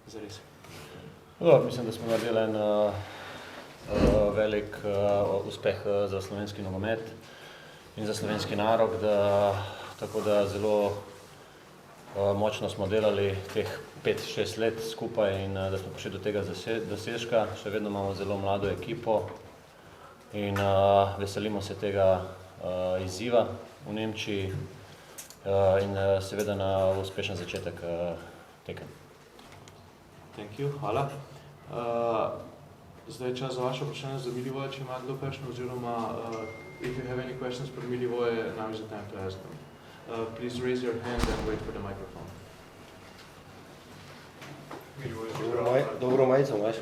zares? Mislim, da smo naredili en velik uspeh za slovenski nogomet in za slovenski narod, tako da zelo močno smo delali teh 5-6 let skupaj in da smo prišli do tega dosežka. Še vedno imamo zelo mlado ekipo in veselimo se tega izziva v Nemčiji in seveda na uspešen začetek tekem. Thank you, hvala. Zdaj je čas za vaše vprašanje za Milivoja, če ima kdo kakšno, oziroma if you have any questions for Milivoje, now is the time to ask them. Please raise your hand and wait for the microphone. Dobro majico imaš.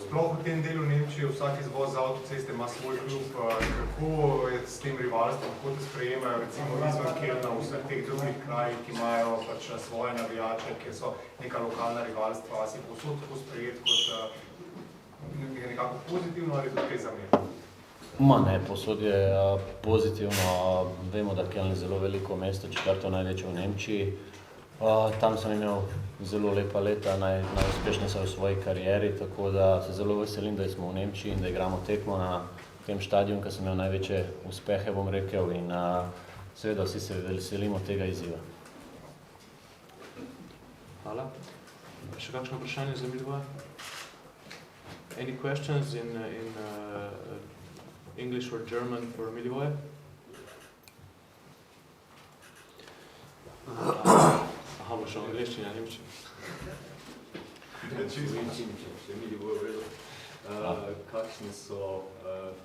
Sploh v tem delu Nemčije vsak izvoz z avtoceste ima svoj klub. Kako je s tem rivalstvom, kako te sprejemajo recimo izven Kelna v vseh teh drugih krajih, ki imajo pač svoje navijače, ki so neka lokalna rivalstva, a si povsod tako sprejet kot nekako pozitivno ali tudi kaj zamerno? Ne, povsod je pozitivno. Vemo, da Keln je zelo veliko mesto, 4. največje v Nemčiji. Tam sem imel zelo lepa leta, najuspešnejša v svoji karieri, tako da se zelo veselim, da smo v Nemčiji in da igramo tekmo na tem štadionu, ki sem imel največje uspehe, bom rekel, in seveda vsi se veselimo tega izziva. Hvala. Še kakšno vprašanje za Milivoja? Any questions in English or German for Milivoja? Aha, bo šel angliščina, nemčina. Če Milivoj vredo. Kakšni so,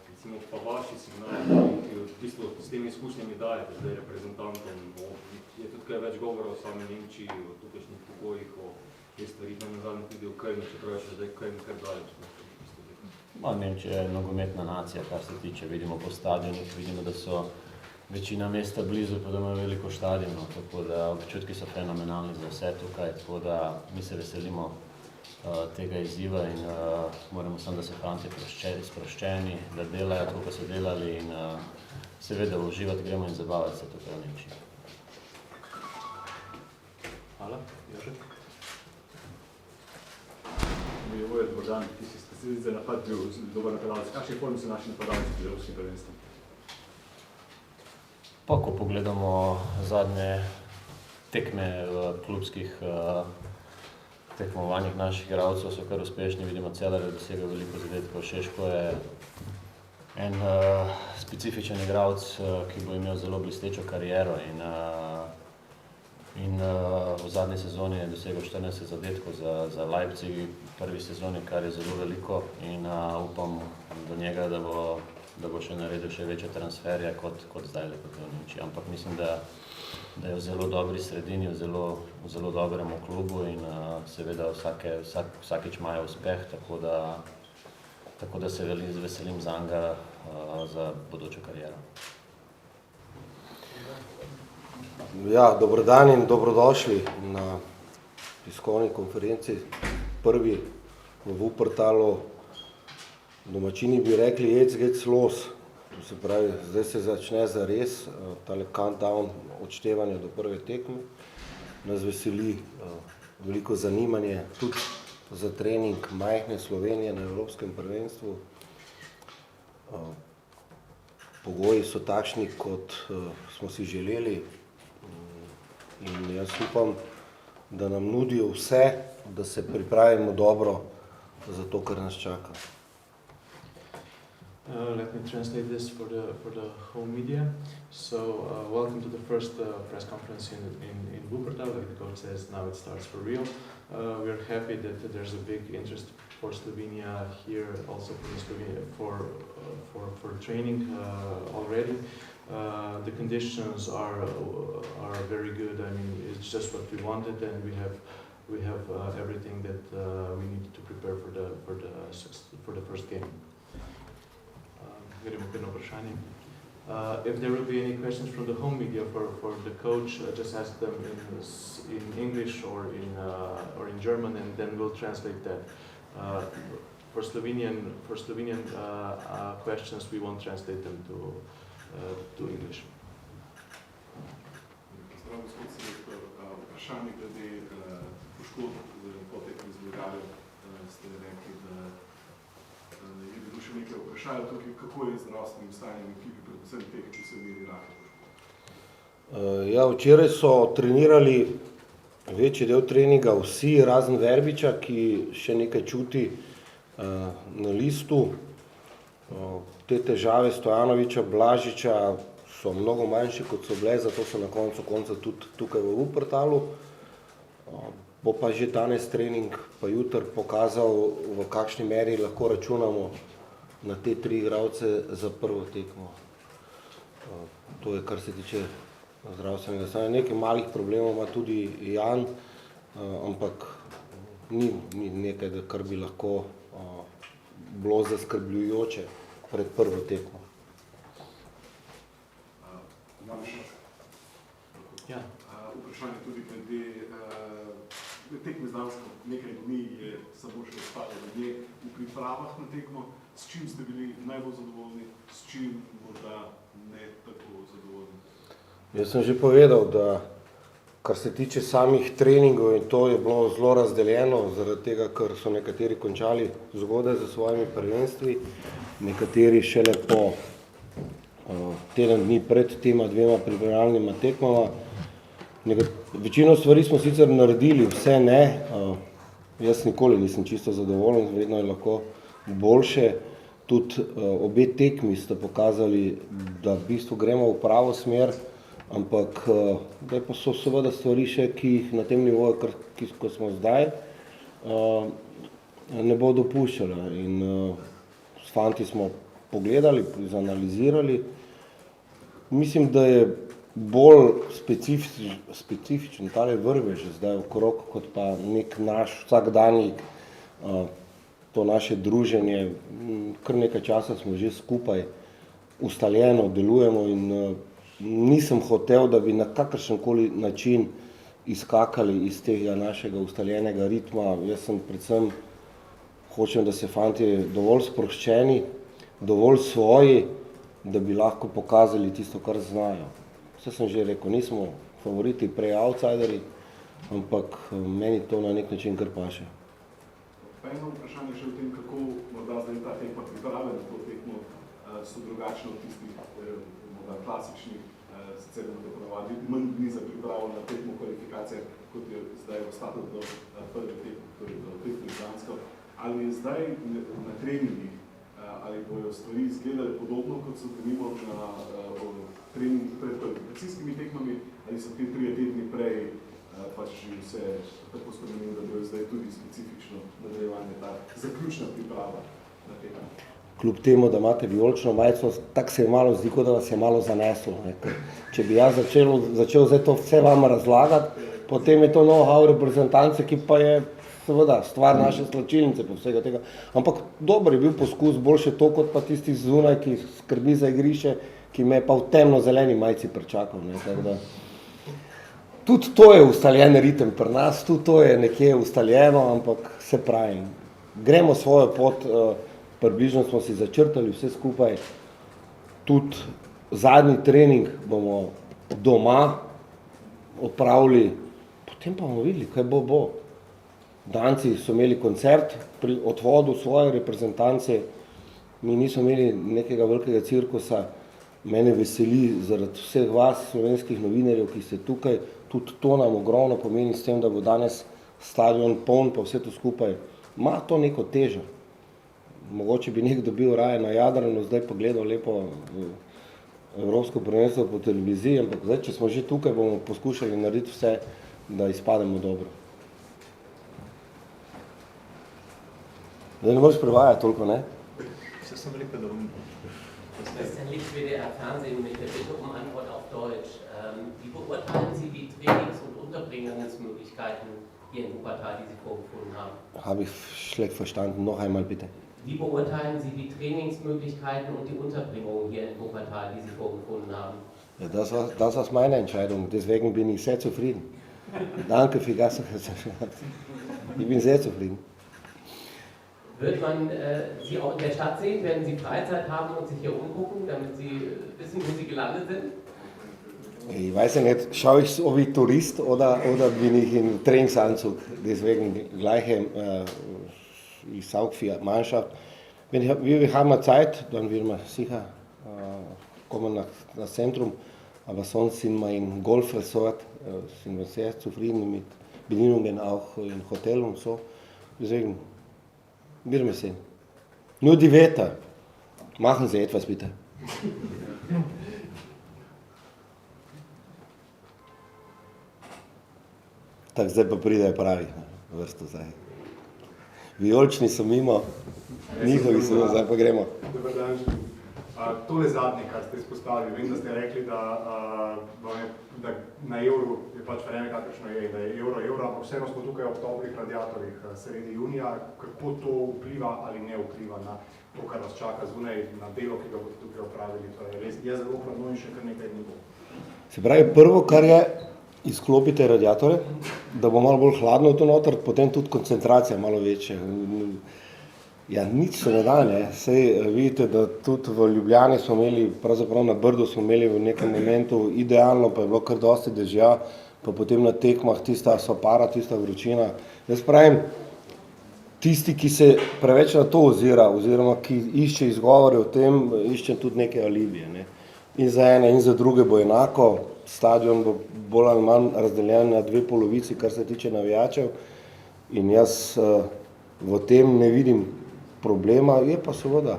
recimo, pa vaši signali, ki v bistvu s temi izkušnjami dajete zdaj reprezentantom? Je tudi kaj več govora o sami Nemčiji, o tukajšnjih pogojih, o te stvari, nazadnje tudi o Kölnu, čeprav je še zdaj Köln kar daleč. Nemčija je nogometna nacija, kar se tiče, vidimo po stadionih, vidimo, da so večina mesta blizu, pa da imajo veliko stadionov, tako da občutki so fenomenalni za vse tukaj, tako da mi se veselimo tega izziva in moramo samo, da so fantje sproščeni, da delajo tako, kot so delali in seveda uživati gremo in zabavati se tukaj v Nemčiji. Hvala, Jožek. Milivoj, dober dan, ti si specialist za napad bil dober napadalec. Kakšne forme so naši napadalci pri evropskem prvenstvu? Pa, ko pogledamo zadnje tekme v klubskih tekmovanjih naših igralcev, so kar uspešni, vidimo Celar je dosegel veliko zadetkov, Šeško je en specifičen igralec, ki bo imel zelo blestečo kariero in v zadnji sezoni je dosegel 14 zadetkov za Leipzig v prvi sezoni, kar je zelo veliko in upam do njega, da bo še naredil še večje transferje kot zdaj v Nemčiji. Ampak mislim, da je v zelo dobri sredini, v zelo dobrem klubu in seveda vsakič imajo uspeh, tako da se veselim zanj za bodočo kariero. Ja, dober dan in dobrodošli na tiskovni konferenci. Prvi v Wuppertalu. Domačini bi rekli Jetzt los, to se pravi, zdaj se začne zares, tale countdown odštevanja do prve tekme. Nas veseli veliko zanimanje tudi za trening majhne Slovenije na evropskem prvenstvu. Pogoji so takšni, kot smo si želeli in jaz upam, da nam nudijo vse, da se pripravimo dobro za to, kar nas čaka. Let me translate this for the home media. So, welcome to the first press conference in Wuppertal. Like the coach says, now it starts for real. We are happy that there's a big interest for Slovenia here, also for training already. The conditions are very good. I mean, it's just what we wanted, and we have everything that we need to prepare for the first game. If there will be any questions from the home media for the coach, just ask them in English or in German, and then we'll translate that. For Slovenian questions, we won't translate them to English. vprašanje glede poškodb po tekmi z Bolgarijo. Ste rekli, da je bilo še nekaj vprašanja tukaj, kako je z zdravstvenim stanjem ekipi, predvsem teh, ki so imeli lahke poškodbe. Ja, včeraj so trenirali večji del treninga vsi, razen Verbiča, ki še nekaj čuti na listu. Te težave Stojanoviča, Blažiča so mnogo manjše, kot so bile, zato so na koncu konca tudi tukaj v Wuppertalu. Bo pa že danes trening, pa jutri pokazal, v kakšni meri lahko računamo na te 3 igralce za prvo tekmo. To je, kar se tiče zdravstvenega stanja. Nekaj malih problemov ima tudi Jan, ampak ni nekaj, kar bi lahko bilo zaskrbljujoče pred prvo tekmo. Ja. Vprašanje tudi glede tekme z Dansko. Nekaj dni je samo še ostalo ljudje v pripravah na tekmo. S čim ste bili najbolj zadovoljni, s čim morda ne tako zadovoljni? Jaz sem že povedal, da kar se tiče samih treningov, in to je bilo zelo razdeljeno, zaradi tega, ker so nekateri končali zgodaj za svojimi prvenstvi, nekateri šele po teden dni pred tema 2 pripravljalnima tekmama. Večino stvari smo sicer naredili, vse ne. Jaz nikoli nisem čisto zadovoljen, vedno je lahko boljše. Tudi obe tekmi sta pokazali, da v bistvu gremo v pravo smer, ampak da pa so seveda stvari še, ki jih na tem nivoju, ko smo zdaj, ne bo dopuščala. In s fanti smo pogledali, zanalizirali. Mislim, da je bolj specifičen tale vrvež zdaj okrog, kot pa nek naš vsakdanjik, to naše druženje. Kar nekaj časa smo že skupaj, ustaljeno delujemo in nisem hotel, da bi na kakršenkoli način izkakali iz tega našega ustaljenega ritma. Jaz sem predvsem hočem, da se fantje dovolj sproščeni, dovolj svoji, da bi lahko pokazali tisto, kar znajo. Vse sem že rekel, nismo favoriti, prej outsideri, ampak meni to na nek način kar paše. Pa eno vprašanje še o tem, kako morda zdaj ta tekma priprave na to tekmo so drugačne od tistih morda klasičnih, sicer da ponavadi manj dni za pripravo na tekmo kvalifikacije, kot je zdaj ostalo do prve tekme, torej do tekme z Dansko. Ali je zdaj na treningih, ali bojo stvari izgledali podobno, kot so denimo na treningu pred kvalifikacijskimi tekmami, ali so te 3 tedni prej pač že vse tako spremenili, da bojo zdaj tudi specifično nadaljevanje ta zaključna priprava na tekmo? Kljub temu, da imate vijolično majico, tako se je malo zdi, kot da vas je malo zaneslo. Če bi jaz začel zdaj to vse vam razlagati, potem je to know-how reprezentance, ki pa je seveda stvar naše slačilnice po vsega tega. Ampak dober je bil poskus, boljše to, kot pa tisti zunaj, ki skrbi za igrišče, ki me je pa v temno-zeleni majici pričakal. Tudi to je ustaljen ritem pri nas, tudi to je nekje ustaljeno, ampak se pravim, gremo svojo pot, približno smo si začrtali vse skupaj, tudi zadnji trening bomo doma opravili, potem pa bomo videli, kaj bo. Danci so imeli koncert pri odhodu svoje reprezentance, mi nismo imeli nekega velikega cirkusa. Mene veseli zaradi vseh vas, slovenskih novinarjev, ki ste tukaj, tudi to nam ogromno pomeni s tem, da bo danes stadion poln, pa vse to skupaj. Ima to neko težo. Mogoče bi nekdo bil raje na Jadranu, zdaj pa gledal lepo evropsko prvenstvo po televiziji, ampak zdaj, če smo že tukaj, bomo poskušali narediti vse, da izpademo dobro. Zdaj ne moreš prevajati toliko, ne? Vse sem rekel, da bom... Christian Lick, WDR Fernsehen, mit der Bitte Antwort auf Deutsch. Wie beurteilen Sie die Trainings- und Unterbringungsmöglichkeiten hier in Wuppertal, die Sie vorgefunden haben? Habe ich schlecht verstanden. Noch einmal bitte. Wie beurteilen Sie die Trainingsmöglichkeiten und die Unterbringung hier in Wuppertal, die Sie vorgefunden haben? Ja, das war meine Entscheidung, deswegen bin ich sehr zufrieden. Danke für das. Ich bin sehr zufrieden. Wird man Sie auch in der Stadt sehen? Werden Sie Freizeit haben und sich hier umgucken, damit Sie wissen, wo Sie gelandet sind? Ich weiß ja nicht, schaue ich so wie Tourist oder bin ich im Trainingsanzug? Deswegen gleiche, ich sauge für die Mannschaft. Wir haben Zeit, dann werden wir sicher kommen nach das Zentrum. Aber sonst sind wir im Golfresort, sind wir sehr zufrieden mit Bedienungen auch im Hotel und so. Deswegen werden wir sehen. Nur die Wetter. Machen Sie etwas bitte. Tako zdaj pa pridejo pravi, vrsto zdaj. Vijolični so mimo, njihovi so, zdaj pa gremo. Dobar dan. Tole zadnje, kar ste izpostavili, vem, da ste rekli, da na evru je pač vreme kakršno je, da je evro, ampak vseeno smo tukaj ob toplih radiatorjih sredi junija. Kako to vpliva ali ne vpliva na to, kar vas čaka zunaj, na delo, ki ga boste tukaj opravili? To je zelo hladno in še kar nekaj dni bo. Se pravi, prvo, kar je, izklopite radiatore, da bo malo bolj hladno tu noter, potem tudi koncentracija malo večja. Ja, nič se ne da, ne. Sej vidite, da tudi v Ljubljani smo imeli, pravzaprav na Brdu smo imeli v nekem momentu idealno, pa je bilo kar dosti dežja, pa potem na tekmah tista sopara, tista vročina. Jaz pravim, tisti, ki se preveč na to ozira, oziroma ki išče izgovore o tem, išče tudi neke alibije, ne. In za ene in za druge bo enako, stadion bo bolj ali manj razdeljen na dve polovici, kar se tiče navijačev, in jaz v tem ne vidim problema, je pa seveda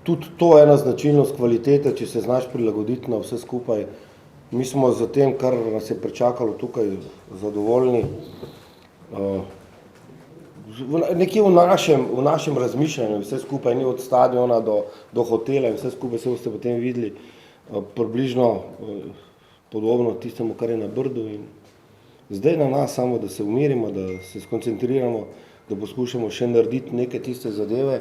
tudi to ena značilnost kvalitete, če se znaš prilagoditi na vse skupaj. Mi smo za tem, kar nas je pričakalo tukaj, zadovoljni. Nekje v našem razmišljanju, vse skupaj, ni od stadiona do hotela in vse skupaj se boste potem videli približno podobno tistemu, kar je na Brdu. In zdaj na nas samo, da se umirimo, da se skoncentriramo, da poskušamo še narediti neke tiste zadeve.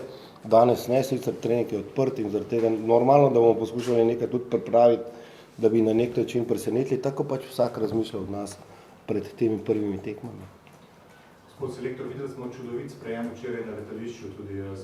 Danes ne, sicer trening je odprt in zaradi tega normalno, da bomo poskušali nekaj tudi pripraviti, da bi na nek način presenetili, tako pač vsak razmišlja od nas pred temi prvimi tekmami. Gospod selektor, videli smo čudovit sprejem včeraj na letališču, tudi z